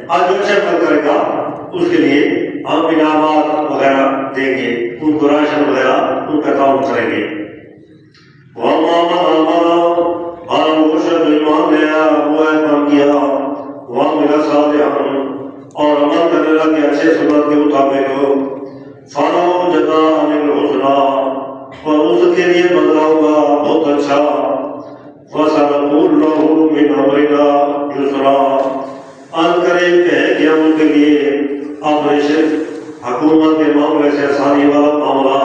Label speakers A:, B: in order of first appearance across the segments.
A: آج جو اچھا عمل کرے گا اس کے لیے ہم انعامات وغیرہ دیں گے، ان کو راشن وغیرہ ان کا تعاون کریں گے۔ وہ شخص ایمان لے آیا، وہ اعتماد کیا، وہاں میرا صالحا اور عمل کرنے لگے اچھے سنت کے مطابق، فَلَهُ جَزَاءً الْحُسْنَىٰ، اور اس کے لیے بدلہ ہوگا بہت اچھا، فَسَنَقُولُ لَهُ مِنْ أَمْرِنَا يُسْرًا، ان قریب کہیں کہ ہم ان کے لیے اپنے حکومت کے معاملے سے آسانی والا معاملہ،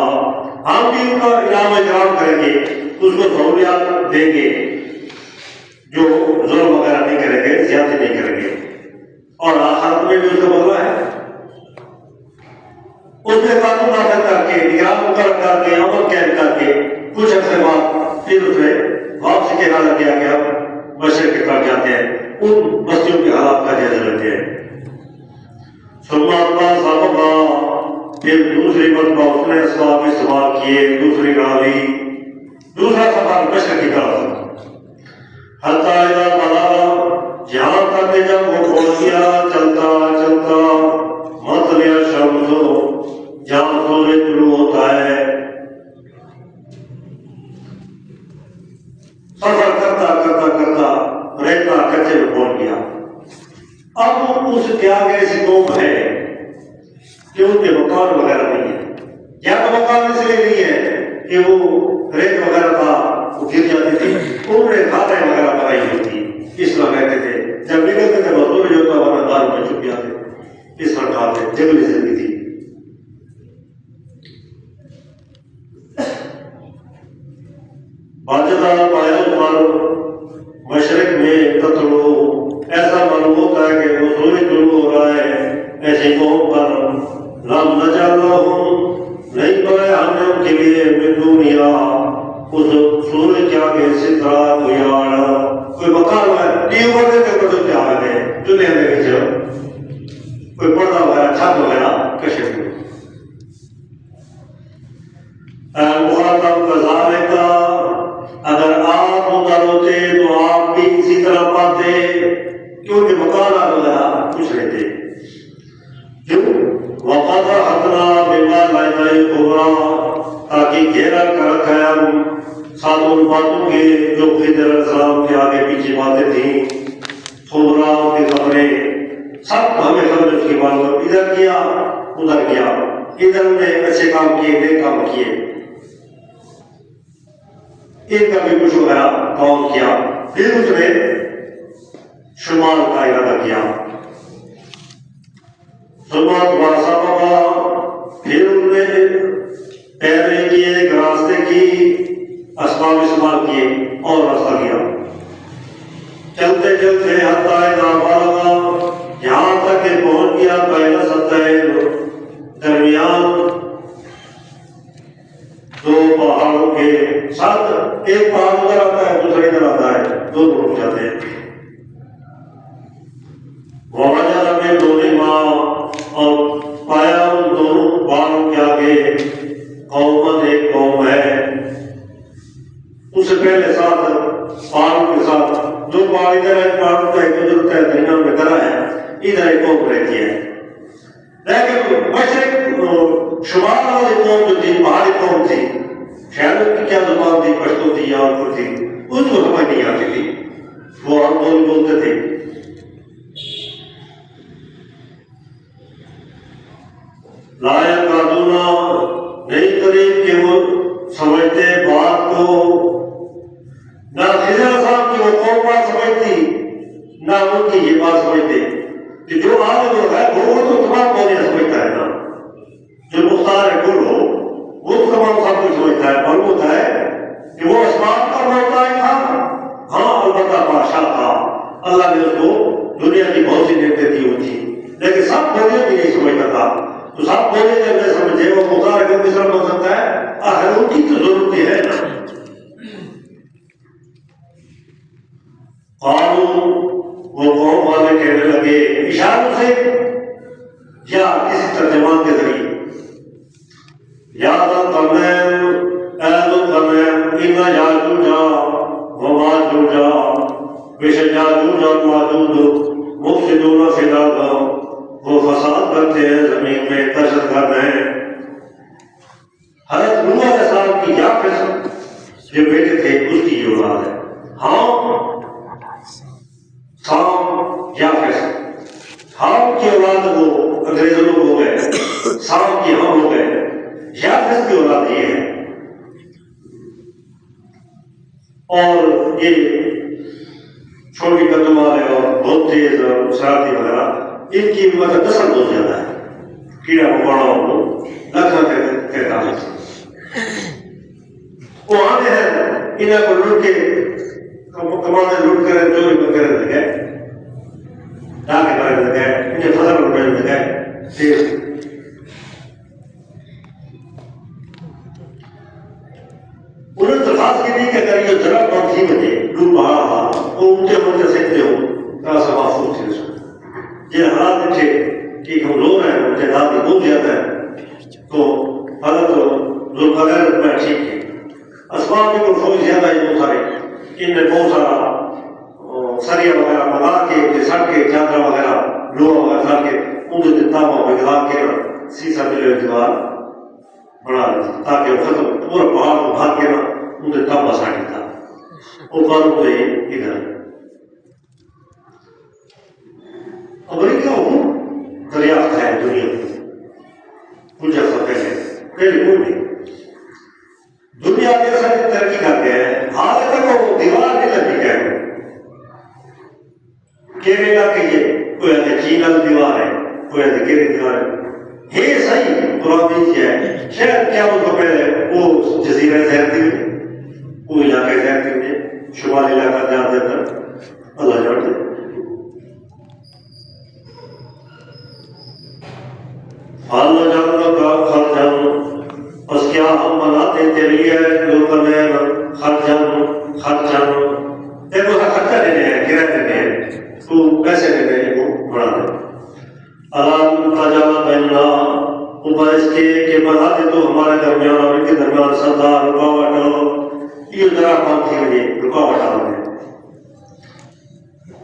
A: ہم بھی ان کا انعام اکرام کریں گے، اس کو سہولیات دیں گے، جو ظلم وغیرہ نہیں کریں گے، زیادتی نہیں کریں گے، اور آخرت میں بھی اس کا بدلہ ہے۔ اس نے قانون نافذ کر کے، نگران مقرر کر کے، عمل قید کر کے، کچھ عرصے بعد پھر اس نے واپسی کے ارادہ کیا کہ اب مشرق کی طرف جاتے ہیں، ان بستیوں کے حالات کا جائزہ لیتے ہیں۔ ثم اللہ صاحبہ، پھر دوسری مرتبہ اس نے اسباب استعمال کیے، دوسری راوی، دوسرا سفر مشرق کی طرف، حتیٰ اذا بلغ، جہاں تک کہ جب وہ پہنچ گیا چلتا چلتا مطلع الشمس، جہاں سورج طلوع ہوتا ہے، سفر کرتا کرتا کرتا ریتا کچے میں پہنچ گیا۔ اب اس کے آگے ایسی قوم ہے کہ ان کے مکان وغیرہ نہیں ہے، یا تو مکان اس لیے نہیں ہے کہ وہ ریت وغیرہ تھا وہ گر جاتی تھی، انہوں نے کھاتے وغیرہ بنائی ہوتی، اس طرح رہتے تھے، جب نکلتے تھے مزدور جو ہوتا ورنہ دار میں چھپ جاتے، اس طرح کھاتے، جنگلی زندگی تھی۔ باجدہ پایا پر مشرق میں تطلو، ایسا معلوم ہوتا ہے کہ وہ سورج طلوع ہو رہا ہے، ایسے قوم پر لم نجعل لهم، نہیں بنایا ہم نے ان کے لیے من دونہا، اس سورج کے آگے سترہ کوئی آڑ، کوئی مکان ہے نہیں اوپر دیتے اوپر جو کیا آگے جو نہیں ہمیں نیچے کوئی پردہ وغیرہ چھت وغیرہ کشف ہوئی۔ مخاطب کذالک، اگر آپ ادھر ہوتے تو آپ بھی اسی طرح پاتے، کیونکہ مکانات وغیرہ کچھ نہیں تھے۔ کیوں؟ وقد احطنا بما لا يدركون، تاکہ گھیرا کر رکھا ہے ہم ساتھ ان باتوں کے جو خضر علیہ السلام کے آگے پیچھے باتیں تھیں، خبرا کی خبریں، سب ہمیں خبر اس کی معلوم، ادھر کیا ادھر کیا، ادھر نے اچھے کام کیے نیک کام کیے، ایک کا بھی کچھ وغیرہ کام کیا، پھر اس نے شمال کا ارادہ کیا، سمات واسا بابا، پھر انہوں نے پیروی کی ایک راستے کی، اسباب استعمال کیے اور راستہ کیا، چلتے چلتے حتیٰ اذا بلغ، یہاں تک کہ پہنچ گیا بین السدین، درمیان دو پہاڑوں کے ساتھ، ایک پہاڑ ادھر آتا ہے دوسرا ادھر آتا ہے، دونوں رک جاتے ہیں۔ ووجد من دونہما، اور پایا ان دونوں پہاڑوں کے آگے قومن، ایک قوم ہے، اس سے پہلے ساتھ پہاڑوں کے ساتھ دو پہاڑ ادھر ہے، پہاڑوں کا ایک ادھر ہے، درمیان میں گرا ہے، ادھر ایک قوم رہتی ہے، لیکن مشرق شمال والی قوم جو تھی پہاڑی قوم تھی، شاید ان کی کیا زبان تھی، پشتو تھی یا اور کچھ تھی، اس کو سمجھ نہیں آتی تھی، وہ اور بول بولتے تھے۔ لا یکادون، نہیں قریب کہ وہ سمجھتے بات کو، نہ خضر صاحب کی وہ قوم بات سمجھتی، نہ ان کی یہ بات سمجھتے، کہ جو آگے جو ہے وہ تو تمام بولیں سمجھتا ہے نا، جو مختار ہے کل ہو وہ تو تمام سب کچھ سمجھتا ہے، معلوم ہوتا ہے کہ وہ اسباب کا محتاج تھا، ہاں البتہ بادشاہ تھا، اللہ نے اس کو دنیا کی بہت سی نعمتیں دی ہوئی تھی، لیکن سب بولے بھی نہیں سمجھتا تھا، تو سب بولے جب نہیں سمجھے وہ مختار کا مصر بن سکتا ہے، آخر ان کی تو ضرورت ہے نا۔ قالوا، وہ قوم والے کہنے لگے اشاروں سے یا کسی ترجمان کے ذریعے، یا ذوالقرنین، اے ذوالقرنین، ان یاجوج و ماجوج، بے شک یاجوج اور ماجوج مفسدون فی الارض، وہ فساد کرتے ہیں زمین میں، دہشت گرد ہیں۔ حضرت نوح علیہ السلام کی یافس جو بیٹے تھے اس کی یہ اولاد ہے، سام یافس، ہام کی اولاد وہ انگریزوں لوگ ہو گئے، سام کی ہم ہو گئے، یافس کی اولاد یہ ہے۔ اور یہ چھوٹی قدم والے اور بہت تیز اور شرارتی وغیرہ، ان کی مطلب نسل بہت زیادہ ہے، کیڑا مکوڑوں کو لکھا کے تعلق سے وہ آنے ہیں، انہیں کو لوٹ کے کمانے لوٹ کرے، چوری کرنے لگے، ڈاکے کرنے لگے، انہیں فصل لوٹنے لگے، پھر انہوں نے درخواست کی تھی کہ اگر یہ ذرا بہت ہی بجے ڈوب رہا تھا وہ اونچے اونچے سیکھتے ہو تھوڑا سا محفوظ تھے اس کو۔ یہ حالات دیکھے کہ کمزور ہیں، ان کے دادی بہت زیادہ ہے، تو حضرت ذوالقرنین میں ٹھیک ہے، اسباب بھی کوئی فوج زیادہ ہے، بہت سارے ان میں بہت سارا سریا وغیرہ منگا کے، سڑ کے، چادر وغیرہ لوہا وغیرہ ڈال کے ان کے تابوں میں گلا کے سیسا ملے دیوار بنا دیتی تاکہ وہ ختم پورا پہاڑ کو بھاگ کے نا ان کے تابا ساڑی تھا وہ قانون کو ادھر امریکہ وہ دریافت ہے دنیا میں کچھ عرصہ پہلے کوئی نہیں، دنیا کے ساتھ ترقی کرتے ہیں، حال تک وہ دیوار نہیں لگی ہے، کہنے گا کہ یہ کوئی آدھے چین والی دیوار ہے، کوئی آدھے کہنے دیوار ہے، یہ صحیح قرآن ہے، شاید کیا وہ پہلے وہ جزیرہ زہرتی ہوئے، وہ علاقے زہرتی ہوئے، شمالی علاقہ جہاں دیتا اللہ جانتے۔ اللہ جانتا کا خرجان، بس کیا ہم بناتے تیرے لیے جو کرنے خرچان ایک وہ خرچہ دینے ہیں، کرایہ دینے ہیں، تو پیسے دینے ہیں وہ بڑھا دے۔ علام تجاوز بیننا، اوپر اس کے کہ بنا دے تو ہمارے درمیان اور ان کے درمیان سردار رکاوٹ، یہ ذرا کام تھی مجھے رکاوٹ آ رہے ہیں۔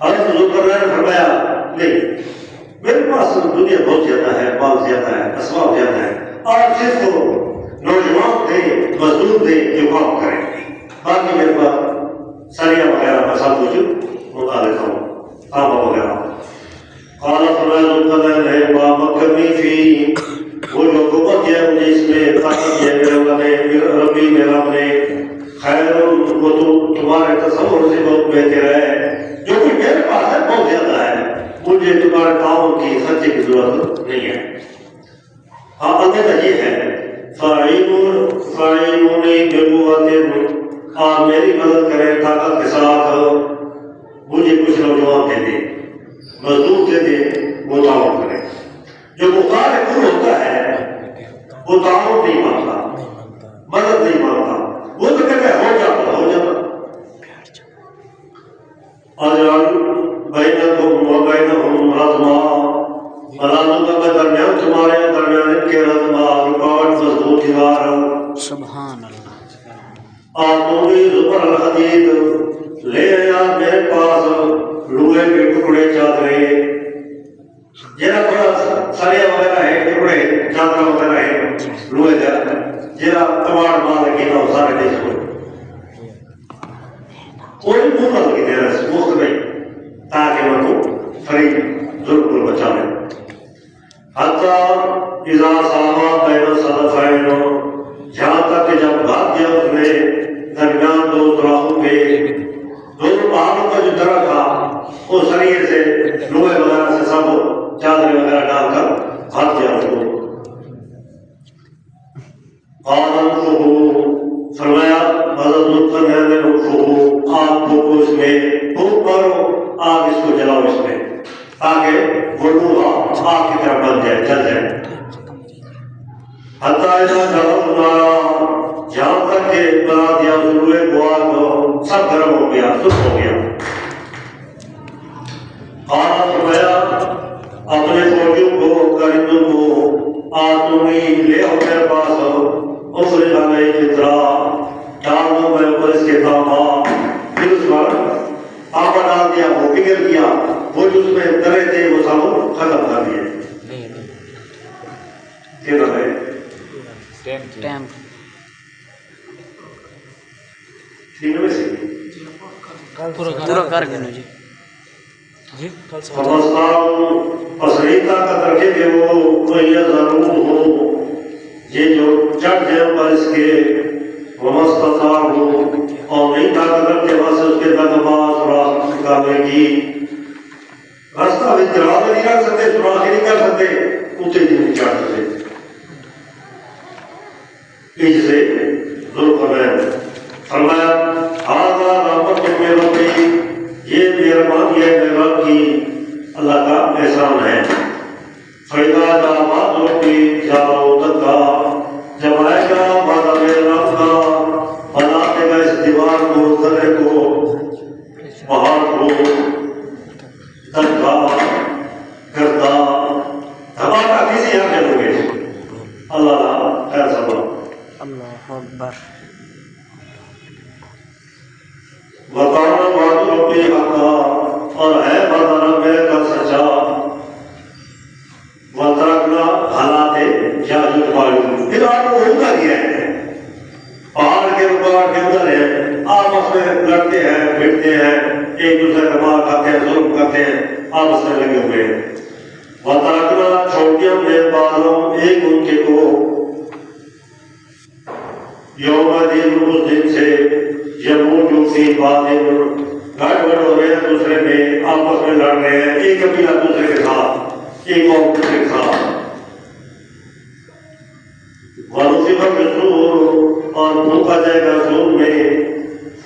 A: حضرت ذوالقرنین نے فرمایا نہیں، میرے پاس دنیا بہت زیادہ ہے، مال زیادہ ہے، اسباب زیادہ ہے، آپ صرف تو نوجوان تھے، مزدور تھے جو کام کریں، باقی میرے پاس سریا وغیرہ کا سب کچھ بتا دیتا ہوں، تانبا وغیرہ۔ قال ذوالقرنین ہے مکرنی فی، وہ جو حکومت ہے مجھے اس میں طاقت ہے میرے اللہ نے، ربی میرا نے، خیر وہ تو تمہارے تصور سے بہت بہتر ہے، جو کچھ میرے پاس ہے بہت زیادہ ہے، مجھے تمہارے کاموں کی خرچے کی ضرورت نہیں ہے۔ ہاں اندازہ یہ ہے فاعلونی بقوۃ، آپ میری مدد کریں طاقت کے ساتھ، مجھے کچھ نوجوان دے دیں، مزدور دے دیں، وہ تعاون کریں۔ جو مختار کل ہوتا ہے وہ تعاون نہیں مانگتا، مدد نہیں مانگتا، وہ تو کہتا ہے ہو جاتا ہو جاتا۔ اجعل بینکم و بینہم ردما، بنا دوں گا میں درمیان تمہارے درمیان ان کے ردما، رکاوٹ مضبوط دیوار۔
B: سبحان اللہ۔
A: آتونی زبر الحدید، لے آیا میرے پاس لوہے کے ٹکڑے چادریں، جرا تھوڑا سریا وغیرہ ہے، ٹکڑے چادر وغیرہ ہے لوہے کا، جرا کباڑ مار کے نہ سارے دیش کو کوئی منہ نہ لگی دے رہا مفت میں، تاکہ وہ کو فریب ظلم کو بچا لے۔ حتی اذا ساما بین صدفین، جہاں تک کہ جب بھاگ دیا اس نے درمیان دو دراہوں کے، دونوں پہاڑوں کا جو درہ تھا وہ سریے سے لوہے وغیرہ سے سب چادر وغیرہ ڈال کر بھاگ دیا اس کو۔ قال انفخوا، فرمایا حضرت ذوالقرنین نے انفخوا، آگ کو اس میں پھونک مارو، آگ اس کو جلاؤ اس میں، تاکہ وہ لوہا آگ کی طرف بن جائے، جل جائے۔ حتی اذا جلت النار، جہاں تک کہ بنا دیا لوہے کو آگ سب گرم ہو گیا، سرخ ہو گیا۔ قال فرمایا اپنے فوجیوں کو، کرندوں کو، آتونی لے آؤ میرے پاس، افرغ علیہ الذرا، ڈال دو میں اوپر اس کے تانبا، پھر اس پر آپا ڈال دیا، وہ پگھل گیا، وہ جو اس میں درے تھے وہ سب ختم کر دیے. کتنا ہے
B: ٹیمپ
A: تین میں سے
B: پورا کر کے جی جی
A: پسری طاقت رکھے کہ وہ ضرور ہو، یہ جو چڑھ جائے پر اس کے ومستطاع ہو، اور نہیں طاقت رکھتے بس اس کے تقباس راہ نکالنے کی راستہ بھی دروازے نہیں رکھ سکتے، سراخ نہیں کر سکتے، اتنے دن نہیں چڑھ سکتے. اس سے فرمایا ہاذا رحمت من ربی، یہ مہربانی ہے میرے رب کی، اللہ کا احسان ہے. فَإِذَا جَاءَ وَعْدُ رَبِّي جَعَلَهُ دَكَّا، جب آئے گا وعدہ میرے رب کا، بناتے گا اس دیوار کو، درے کو، پہاڑ کو دھکا کرتا، دھماکہ کسی یہاں کے لوگے. اللہ خیر سبا.
B: اللہ اکبر.
A: وَقَالَ وَعْدُ رَبِّي حَقًّا، اور ہے وعدہ رب میرے کا سچا. وَتَرَكْنَا حالات یاجوج ماجوج، پھر آپ کو ہوتا گیا ہے، پہاڑ کے اوپر کے ادھر ہیں، آپس میں لڑتے ہیں پھرتے ہیں، ایک دوسرے کا مار کھاتے ہیں، ظلم کرتے ہیں، آپس میں لگے ہوئے ہیں. وَتَرَكْنَا چھوڑ دیا ہم نے بعضهم ایک ان کے کو، یوم دن اس دن سے، یموجو فی بعض، گڑبڑ ہو رہے ہیں دوسرے میں، آپس میں لڑ رہے ہیں، ایک قبیلہ دوسرے کے ساتھ، ایک قوم دوسرے کے ساتھ. وَنُفِخَ فِي الصُّورِ، اور پھونکا جائے گا صور میں،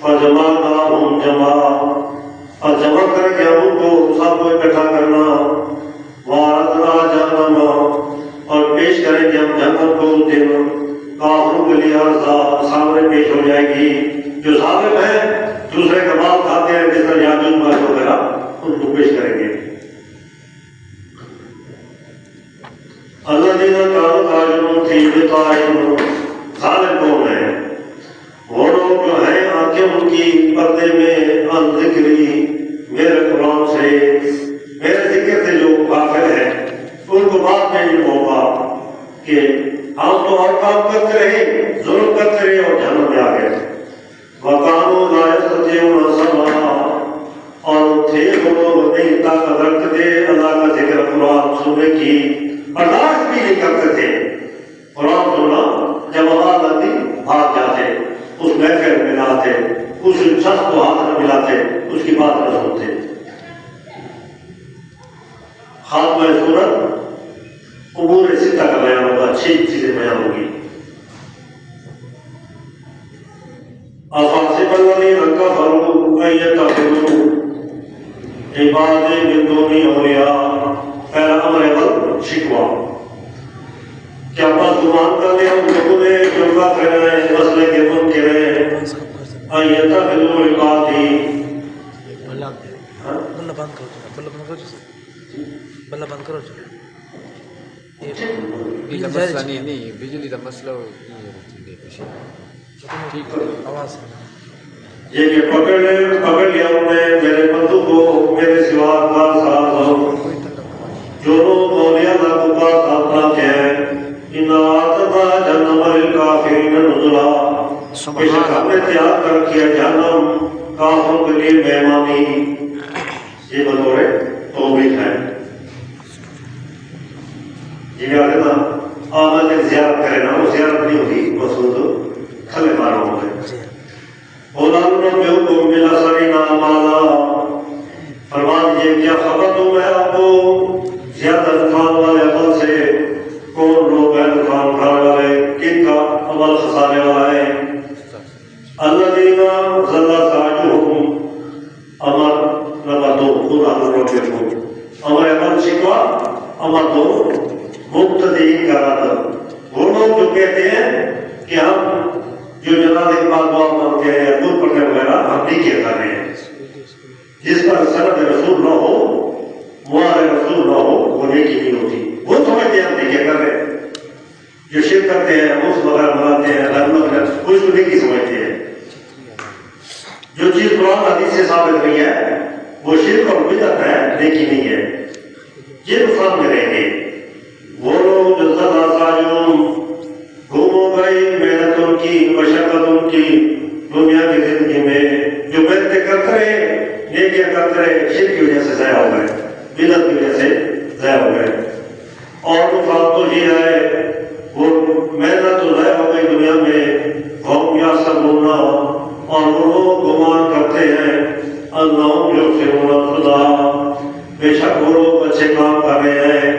A: فَجَمَعْنَاهُمْ جَمْعًا، اور جمع کر کے ان کو سب کو اکٹھا کرنا. وَعَرَضْنَا جَهَنَّمَ، اور پیش کریں گے ہم جہنم کو اس دن، کافروں کے لیے عرضا، سامنے پیش ہو جائے گی. جو ظالم ہیں دوسرے کا مال کھاتے ہیں، جس طرح یاجوج ماجوج وغیرہ، ان کو پیش کریں گے. الذین کانوا اعینہم فی غطاء، ظالم کون ہے؟ وہ لوگ جو ہیں آنکھیں ان کی پردے میں، عن ذکری، میرے قرآن سے، میرے ذکر سے جو غافل ہیں، ان کو بعد میں علم ہوگا کہ ہم تو اور کام کرتے رہے، ظلم کرتے رہے اور جہنم میں آ گئے. وَقَالُوا لَا يَسْتَطِيعُونَ سَمْعًا، اور تھے وہ لوگ نہیں طاقت رکھتے تھے اللہ کا ذکر قرآن سننے کی، برداشت بھی نہیں کرتے تھے قرآن سننا. جب آواز آتی بھاگ جاتے، اس محفل میں نہ آتے، اس شخص کو ہاتھ نہ ملاتے، اس کی بات نہ سنتے. خاتمہ سورت امور ستہ کا بیان ہوگا، 6 چیزیں بیان ہوگی. أَفَحَسِبَ الَّذِينَ كَفَرُوا أَن يَتَّخِذُوا عِبَادِي مِن دُونِي أَوْلِيَاءَ. پہلا امر اول شکوہ، کیا بس گمان کر لیا ان لوگوں نے جو کافر ہیں، مسئلے کے منکر ہیں، أَن يَتَّخِذُوا عِبَادِي،
C: بلّہ بند کرو بجلی کا مسئلہ آواز
A: یہ کہ پکڑ لیا انہوں نے میرے بندوں کو، میرے سوا کا ساتھ جو لوگ اولیاء اللہ کو پاس اپنا کے ہیں. اِنَّا أَعْتَدْنَا جَهَنَّمَ لِلْكَافِرِينَ نُزُلًا، بے شک ہم نے تیار کر کیا جہنم کافروں کے لیے مہمانی. یہ بطور توبیخ ہے. یہ آگے نا آمد زیارت کرے نا، وہ زیارت نہیں ہوگی، مقصود کھلے ماروں ہوگے. وَنَنُبِّئُكُم بِالْأَخْسَرِينَ أَعْمَالًا، فرما دیجیے کیا خبر دوں میں آپ کو زیادہ نقصان والے عمل سے. کون لوگ ہیں نقصان اٹھانے والے، کن کا عمل خسارے والا ہے؟ الذین ضل سعیہم، امر نمبر 2 قرآن ربکم، امر اول شکوہ، امر 2 مبتدئین کا رد. وہ لوگ جو کہتے ہیں کہ ہم جو جنازے کے بعد دعا مانگتے ہیں یا خود پڑھنے وغیرہ ہم نہیں کیا کر رہے ہیں، جس پر سند رسول نہ ہو، معار رسول نہ ہو، وہ نیکی نہیں ہوتی. وہ سمجھتے ہیں ہم نہیں کیا کر رہے ہیں. جو شرک کرتے ہیں، اس وغیرہ بناتے ہیں، رحمت وغیرہ، وہ اس کو نیکی سمجھتے ہیں. جو چیز قرآن حدیث سے ثابت نہیں ہے صرف سامنے رہیں گے. وہ لوگ جو زیادہ ساجون گم ہو گئی محنت ان کی مشقت ان کی دنیا کی زندگی میں, جو محنتیں کرتے رہے نیکیاں کرتے رہے, شرک کی وجہ سے ضائع ہو گئے, بدعت کی وجہ سے ضائع ہو گئے. اور نقصان تو یہ ہے وہ محنت تو ضائع ہو گئی دنیا میں, قوم یا سبونا, اور وہ لوگ گمان کرتے ہیں اللہ جو سے خدا بے شک وہ لوگ اچھے کام کر رہے ہیں,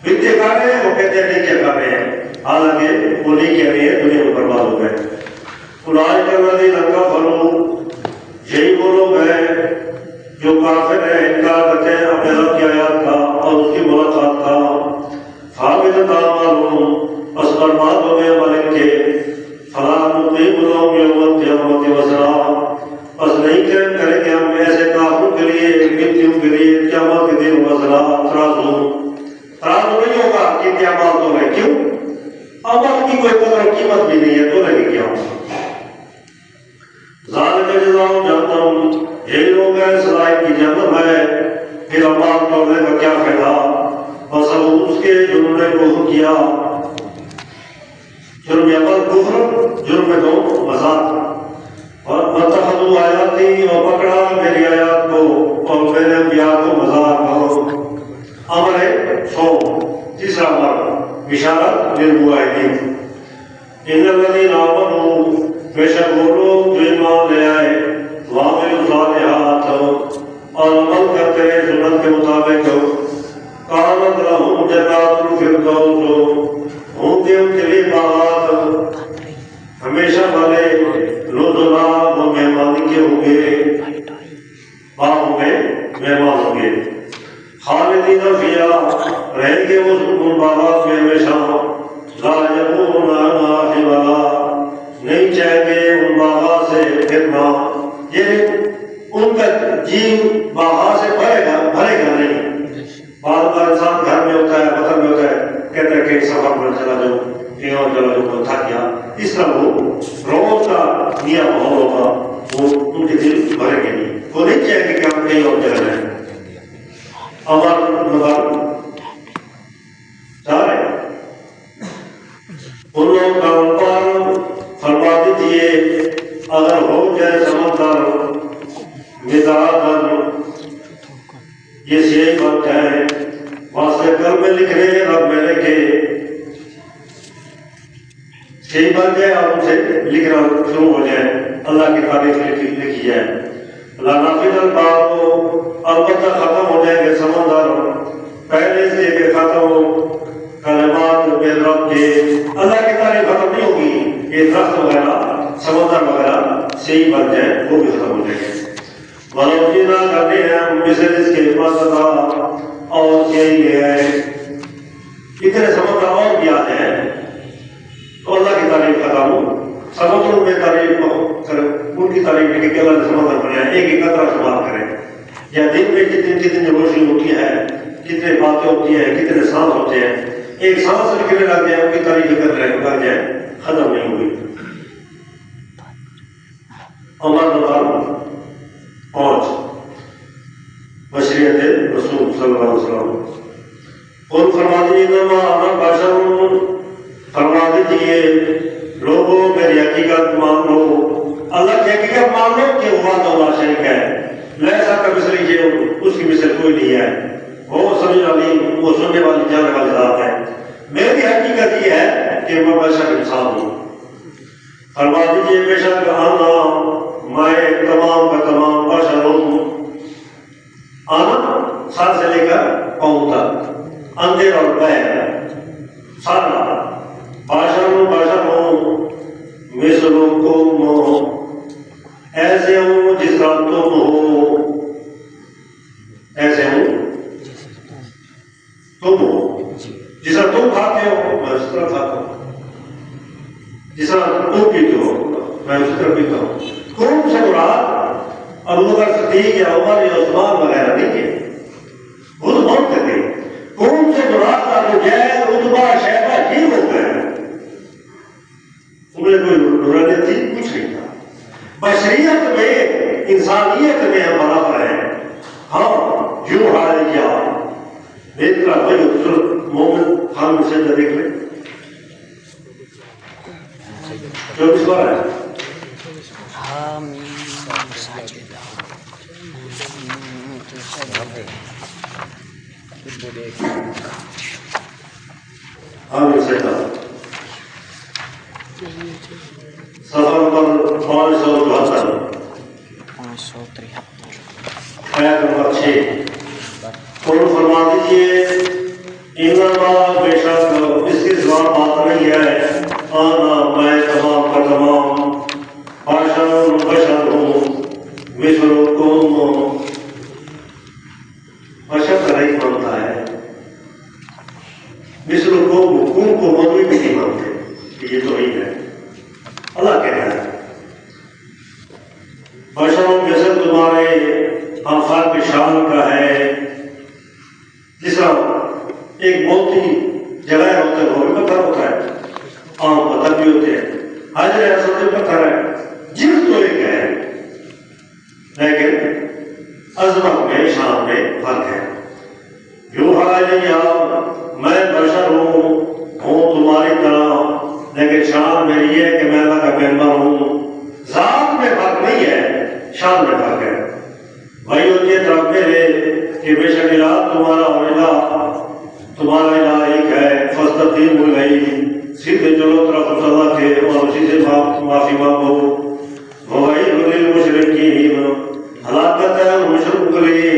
A: بتے کر رہے ہیں, وہ کہتے ہیں نہیں کیا کر رہے ہیں, حالانکہ وہ نہیں کہہ رہے ہیں, دنیا میں برباد ہو گئے. خدائے کا نبی لنکا فرو, یہی وہ لوگ ہیں جو کافر ہیں, انکار کرتے ہیں اپنے رب کی آیات کا اور اس کی ملاقات کا. حامد تعمالون, بس برباد ہو گئے ملک کے. فلا نقیم لهم یوم القیامت وزنا, بس نہیں کریں گے ہم ایسے کافروں کے لیے متیوں کے لیے قیامت کے دن وزنا, ترازو نہیں ہوگا کہ قیامت ہو گئے. کیوں؟ عمل کی کوئی قدر و قیمت بھی نہیں ہے, تو لگے گیا. ذالک جزاؤ جہنم, یہی لوگ ہیں سزائے کی جہنم ہے. پھر عمال توڑنے کا کیا فائدہ, بس اب اس کے جرم نے کفر کیا. جرم اول کفر, جرم دو مذاق. اور اتخذوا آیاتی, اور پکڑا میری آیات کو اور میرے انبیاء کو مذاق کرو. امر ہے سو, تیسرا امر بشارت للموحدین. ان الذین آمنوا, بے شک وہ لوگ جو ایمان لے آئے, وعملوا الصالحات, اور عمل کرتے ہیں سنت کے مطابق, کانت لہم جنات الفردوس, ہوں گے ان کے لیے باغات ہمیشہ والے, نزلا وہ مہمانی کے ہوں گے, باغوں میں مہمان ہوں گے. خالدین فیہا, رہیں گے وہ باغات میں ہمیشہ. لا یبغون عنہا حولا, نہیں چاہیں گے ان باغات سے پھرنا. یہ ان کا جی باغات سے بھرے گا نہیں. بعض بار انسان گھر میں ہوتا ہے, وطن میں ہوتا ہے, کہتا ہے کہ سفر پر چلا جاؤ, کہیں اور چلا جاؤ, تھک گیا. اس طرح وہ روز کا نیا ماحول ہوگا, وہ ان کے دل بھرے گے نہیں. وہ نہیں چاہیں گے کہ ہم کہیں اور چلا جائیں. امر چاہ رہے ان لوگوں کا اوپر فرما دیجیے, اگر ہو جائے سمندر مداد, یہ صحیح بات ہے, واسطے کل میں لکھ رہے ہیں رب میں لکھے, صحیح بات ہے, آپ ان سے لکھنا شروع ہو جائے, اللہ کی تعریف لکھی جائے. لنفذ البحر, البتہ ختم ہو جائیں گے سمندر, پہلے سے کہ ختم ہو کلمات میرے رب کے. اللہ کی تعریف ختم نہیں ہوگی, یہ درخت وغیرہ سمندر وغیرہ صحیح بن جائیں, وہ بھی ختم ہو جائیں گے. ولوجینا کرتے ہیں ہم مثل اس کے پاس تھا, اور یہی لے آئے. اتنے سمندر اور بھی آتے ہیں تو اللہ کی تعریف ختم ہو. سمندروں میں تعریف ان کی تعریف لکھے کہ اللہ نے سمندر بنایا, ایک ایک قطرہ شمار کریں, یا دن میں کتنی روشنی ہوتی ہے, کتنے باتیں ہوتی ہیں, کتنے سانس ہوتے ہیں. ایک سانس لکھنے لگ جائے, ان کی تعریف لگ جائے, ختم نہیں ہوئی. عمر نمبر 5, بشریت رسول صلی اللہ علیہ وسلم. اور فرما دیجیے انا بشر, فرما دیجیے لوگوں میری حقیقت مان لو, اللہ کی حقیقت مان لو کہ وہ اللہ شریک ہے. لیسا کمثلہ شیء, اس کی مثل کوئی نہیں ہے. وہ سمجھ والی, وہ سننے والی, جاننے والی ذات ہے. میری حقیقت یہ ہے کہ میں بشر انسان ہوں. فرما دیجیے بے شک آنا, میں تمام کا تمام بشر ہوں. آنا سر سے لے کر پاؤں تک, اندر اور پیر, سارا بشر ہوں. مثلکم, ایسے ہوں جس طرح تم ہو, ایسے ہوں تم ہو. جس طرح تم کھاتے ہو میں اس طرح کھاتا ہوں, جس طرح تم پیتے ہو میں اسی طرح پیتا ہوں. کون سے مراد ابو بکر صدیق یا عمر یا عثمان وغیرہ نہیں ہے, وہ تو بہت کہتے ہیں. کون سے مراد ابو جہل, عتبہ, شیبہ یہ لوگ ہیں. انہیں کوئی نورانیت تھی کچھ نہیں تھا. بشریت میں انسانیت میں برابر ہے. ہاں یوں حال کیا اقرا بھائی مومن خان میں سجدہ دیکھ لیں 24 بار ہے
B: حامیم ساجدہ
A: حامد سجدہ صفحہ نمبر 572
B: 573
A: آیت نمبر 6 قرآن فرما دیجیے انما بے شک اس کی زبان بات نہیں ہے آنا میں تمام کا تمام بشر ہوں مثلکم بشر کا نہیں مانتا ہے مثلکم حکم کو مولوی بھی نہیں مانتے کہ یہ توحید ہے اللہ کہہ رہا ہے بشروں کے سب تمہارے آفاق کی شان کا ہے جس طرح ایک موتی جگہ ہوتا ہے وہ بھی پتھر ہوتا ہے عام پتھر بھی ہوتے ہیں حاضر ایسا بھی پتھر ہے جن تو ایک ہے لیکن عظمت میں شان میں فرق ہے جو حاجی میں بشر ہوں تمہاری طرح لیکن شان میری یہ ہے کہ میں اللہ کا پیغمبر ہوں ذات میں فرق نہیں ہے شان میں فرق ہے بھائی ہوتی ہے طرف میرے کہ بے شک الہ تمہارا اور تمہارا الہ ایک ہے فاستقیموا ہو گئی سیدھے چلو طرف اللہ کے اور اسی سے معافی مانگو وویل للمشرکین ہلاکت ہے ان مشرک کے لیے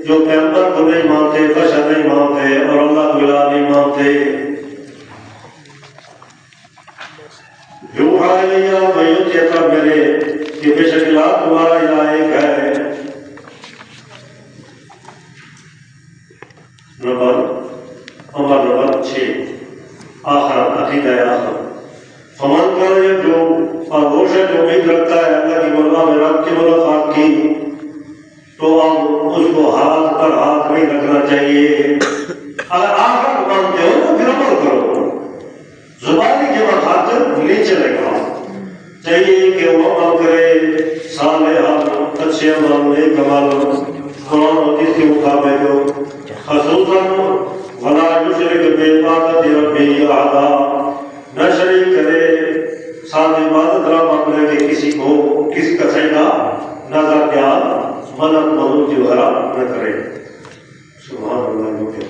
A: جو پیغمبر کو نہیں مانتے بشر نہیں مانتے اور اللہ کو الہ نہیں مانتے یوحا الیہ بھائی ہوتی ہے طرف میرے کہ بے شک الہ تمہارا الہ ایک ہے نمبر 6 آخر عقیدہ آخر فمن کر جو آگوش ہے جو امید رکھتا ہے اللہ کی مرضا میں رب کی ملاقات کی تو اب اس کو ہاتھ پر ہاتھ نہیں رکھنا چاہیے اگر آخر مانتے ہو تو پھر عمل کرو زبانی کے بعد ہاتھ نیچے رکھا چاہیے کہ وہ عمل کرے صالح اچھے عمل نیک عمل قرآن و حدیث کے مطابق خصوصاً ولا یشرک بعبادۃ ربہ احدا نہ شریک کرے ساتھ عبادت رب اپنے کے کسی کو کسی کا سجدہ نظر پیار مدد مدد وغیرہ نہ کرے سبحان اللہ